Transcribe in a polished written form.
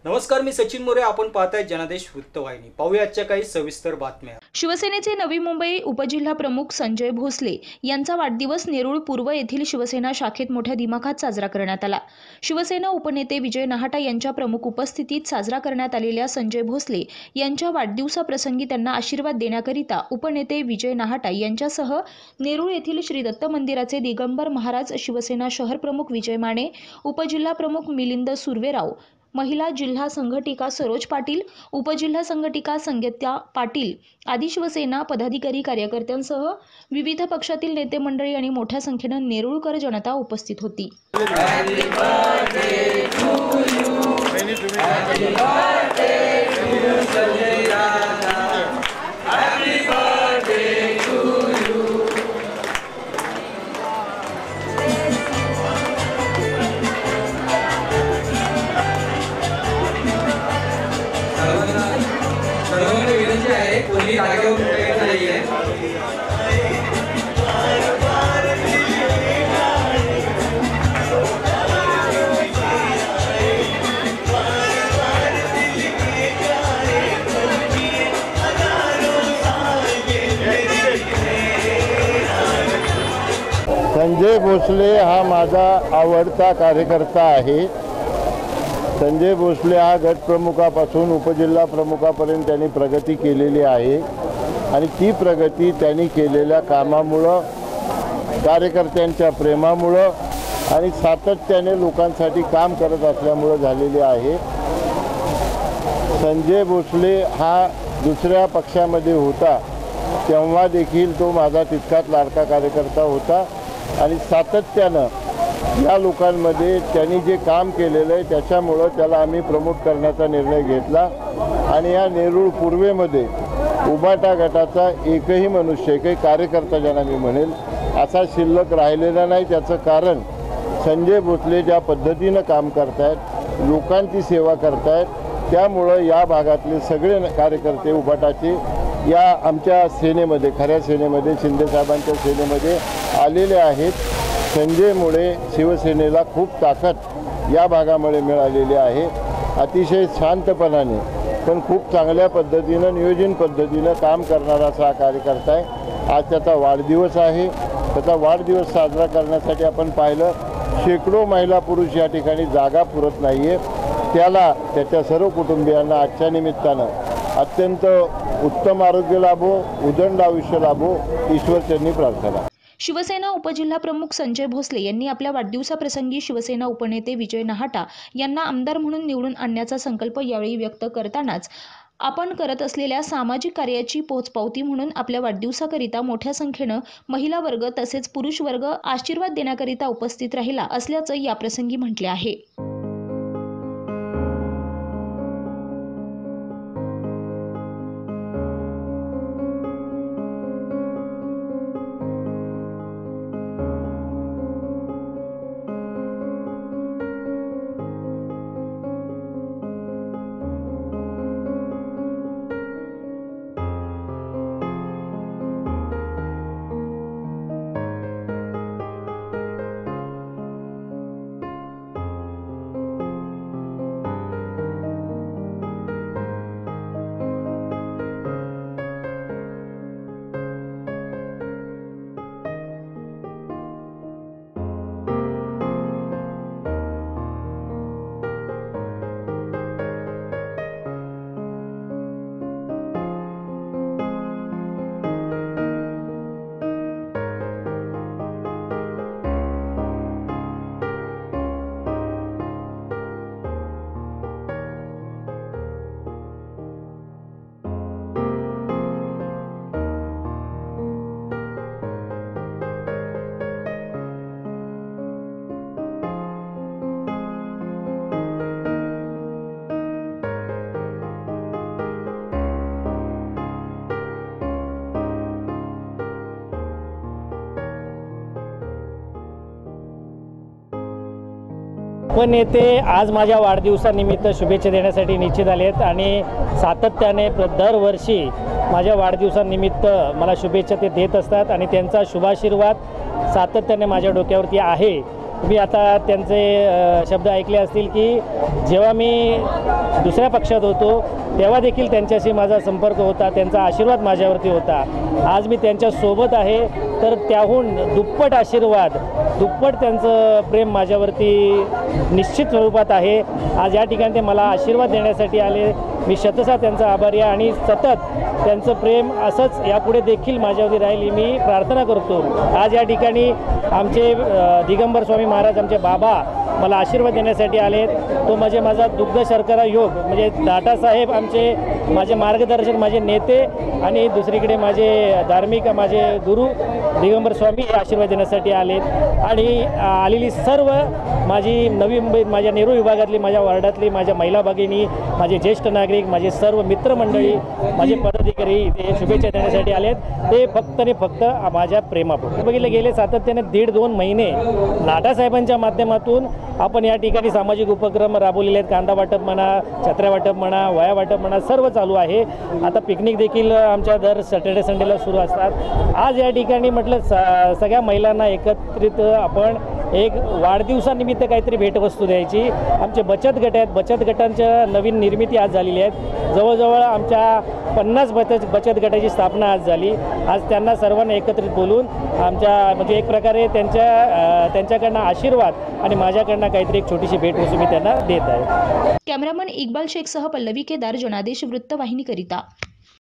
नमस्कार, मी सचिन मोरे. आपण पाहताय जनादेश वृत्तवाहिनी. पाहूया आजच्या काही सविस्तर बातम्या. शिवसेनेचे नवी मुंबई उपजिल्हा प्रमुख संजय भोसले यांचा वाढदिवस नेरूळ पूर्व येथील शिवसेना शाखेत मोठ्या दिमाखात साजरा करण्यात आला. शिवसेना उपनेते विजय नाहटा यांच्या प्रमुख उपस्थितीत साजरा करण्यात आलेल्या संजय भोसले यांच्या वाढदिवसाप्रसंगी त्यांना आशीर्वाद देण्याकरिता उपनेते विजय नाहटा यांच्यासह नेरूळ येथील श्री दत्त मंदिराचे दिगंबर महाराज, शिवसेना शहर प्रमुख विजय माने, उपजिल्हा प्रमुख मिलिंद सुर्वेराव, महिला जिल्हा संघटिका सरोज पाटील, उपजिल्हा संघटिका संगीता पाटील आदी शिवसेना पदाधिकारी कार्यकर्त्यांसह विविध पक्षातील नेते मंडळी आणि मोठ्या संख्येने नेरूळकर जनता उपस्थित होती. संजय भोसले हा माझा आवडता कार्यकर्ता आहे. संजय भोसले हा गटप्रमुखापासून उपजिल्हा प्रमुखापर्यंत त्यांनी प्रगती केलेली आहे आणि ती प्रगती त्यांनी केलेल्या कामामुळं, कार्यकर्त्यांच्या प्रेमामुळं आणि सातत्याने लोकांसाठी काम करत असल्यामुळं झालेली आहे. संजय भोसले हा दुसऱ्या पक्षामध्ये होता तेव्हा देखील तो माझा तितकाच लाडका कार्यकर्ता होता आणि सातत्यानं या लोकांमध्ये त्यांनी जे काम केलेलं आहे त्याच्यामुळं त्याला आम्ही प्रमोट करण्याचा निर्णय घेतला आणि या नेरूळ पूर्वेमध्ये उबाटा गटाचा एकही मनुष्य, एकही कार्यकर्ता ज्यांना मी म्हणेल असा शिल्लक राहिलेला नाही. त्याचं कारण संजय भोसले ज्या पद्धतीनं काम करतायत, लोकांची सेवा करतायत, त्यामुळं या भागातले सगळे कार्यकर्ते उबाटाचे या आमच्या सेनेमध्ये, खऱ्या सेनेमध्ये, शिंदेसाहेबांच्या सेनेमध्ये आलेले आहेत. संजयमुळे शिवसेनेला खूप ताकद या भागामुळे मिळालेली आहे. अतिशय शांतपणाने पण खूप चांगल्या पद्धतीनं, नियोजन पद्धतीनं काम करणारा असा कार्यकर्ता आहे. आज त्याचा वाढदिवस आहे. त्याचा वाढदिवस साजरा करण्यासाठी आपण पाहिलं शेकडो महिला पुरुष या ठिकाणी जागा पुरत नाही आहे. त्याला, त्याच्या सर्व कुटुंबियांना आजच्या निमित्तानं अत्यंत उत्तम आरोग्य लाभो, उदंड आयुष्य लाभो, ईश्वरचरणी प्रार्थना. शिवसेना उपजिल्हा प्रमुख संजय भोसले यांनी आपल्या वाढदिवसाप्रसंगी शिवसेना उपनेते विजय नाहटा यांना आमदार म्हणून निवडून आणण्याचा संकल्प यावेळी व्यक्त करतानाच आपण करत असलेल्या सामाजिक कार्याची पोचपावती म्हणून आपल्या वाढदिवसाकरिता मोठ्या संख्येनं महिला वर्ग तसेच पुरुष वर्ग आशीर्वाद देण्याकरिता उपस्थित राहिला असल्याचं याप्रसंगी म्हटले आहे. उपनेते आज माझ्या वाढदिवसानिमित्त शुभेच्छा देण्यासाठी निश्चित आले आहेत आणि सातत्याने दरवर्षी माझ्या वाढदिवसानिमित्त मला शुभेच्छा ते देत असतात आणि त्यांचा शुभाशीर्वाद सातत्याने माझ्या डोक्यावरती आहे. तुम्ही आता त्यांचे शब्द ऐकले असतील की जेव्हा मी दुसऱ्या पक्षात होतो तेव्हा देखील त्यांच्याशी माझा संपर्क होता, त्यांचा आशीर्वाद माझ्यावरती होता. आज मी त्यांच्यासोबत आहे तर त्याहून दुप्पट आशीर्वाद, दुप्पट त्यांचं प्रेम माझ्यावरती निश्चित स्वरूपात आहे. आज या ठिकाणी ते मला आशीर्वाद देण्यासाठी आले. मी शतशः त्यांचा आभारी आहे आणि सतत त्यांचं प्रेम असंच यापुढे देखील माझ्यावरती राहील मी प्रार्थना करतो. आज या ठिकाणी आमचे दिगंबर स्वामी महाराज, आमचे बाबा मला आशीर्वाद देण्यासाठी आले. तो म्हणजे माझा दुग्ध शर्करा योग, म्हणजे दाटासाहेब आमचे माझे मार्गदर्शक, माझे नेते आणि दुसरीकडे माझे धार्मिक माझे गुरु दिगंबर स्वामी हे आशीर्वाद देण्यासाठी आलेत. आणि आलेली सर्व माझी नवी मुंबईत माझ्या नेहरू विभागातली, माझ्या वार्डातली माझ्या महिला भगिनी, माझे ज्येष्ठ नागरिक, माझे सर्व मित्रमंडळी, माझे पदाधिकारी इथे शुभेच्छा देण्यासाठी आलेत. ते फक्त आणि फक्त माझ्या प्रेमापोटी. बघितलं गेले सातत्याने 1.5-2 महिने नाटासाहेबांच्या माध्यमातून आपण या ठिकाणी सामाजिक उपक्रम राबवलेले आहेत. कांदा वाटप म्हणा, छत्र्या वाटप म्हणा, वया वाटप म्हणा, सर्व चालू आहे. आता पिकनिक देखील आमच्या दर सॅटर्डे संडेला सुरू असतात. आज या ठिकाणी म्हटलं सगळ्या महिलांना एकत्रित आपण एक वाढदिवसानिमित्त काहीतरी भेटवस्तू द्यायची. आमचे बचत गट आहेत, बचत गटांच्या नवीन निर्मिती आज झालेली आहेत. जवळजवळ आमच्या 50 बचत गटाची स्थापना आज झाली. आज त्यांना सर्वांना एकत्रित बोलून आमच्या म्हणजे एक प्रकारे त्यांच्याकडनं आशीर्वाद आणि माझ्याकडनं काहीतरी एक छोटीशी भेटवस्तू मी त्यांना देत आहे. कॅमेरामन इक्बाल शेखसह पल्लवी केदार, जनादेश वृत्तवाहिनीकरिता.